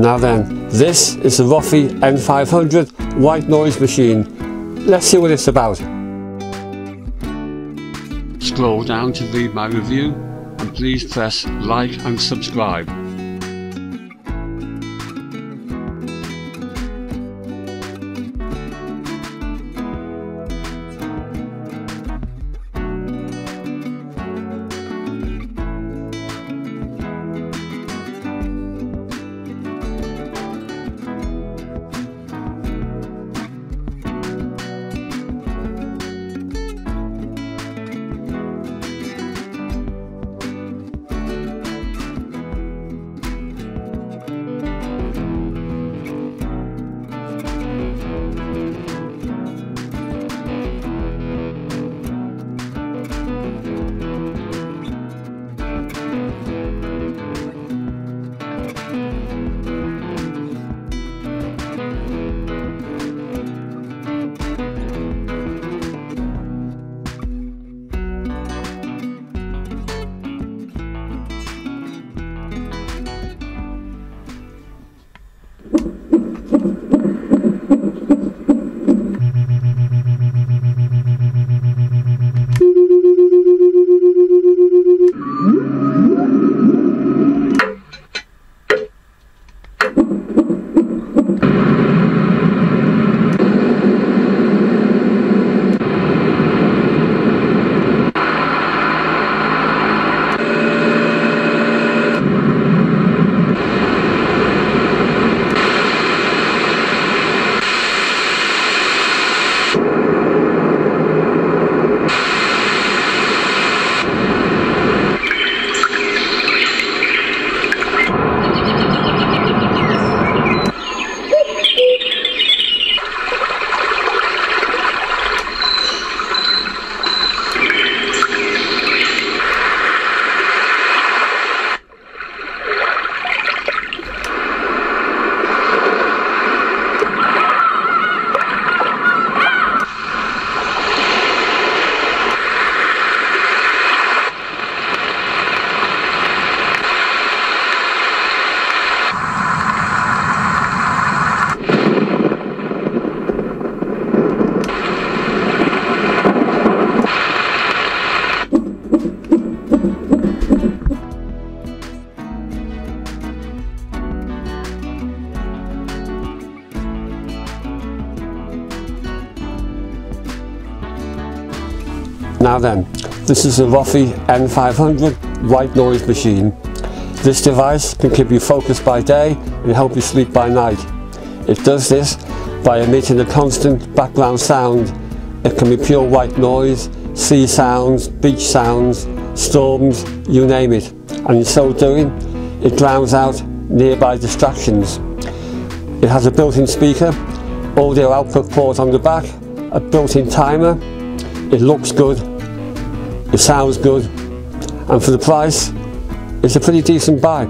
Now then, this is the Roffey N500 white noise machine. Let's see what it's about. Scroll down to read my review and please press like and subscribe. Now then, this is the Roffey N500 white noise machine. This device can keep you focused by day and help you sleep by night. It does this by emitting a constant background sound. It can be pure white noise, sea sounds, beach sounds, storms, you name it. And in so doing, it drowns out nearby distractions. It has a built-in speaker, audio output port on the back, a built-in timer. It looks good, it sounds good, and for the price, it's a pretty decent buy.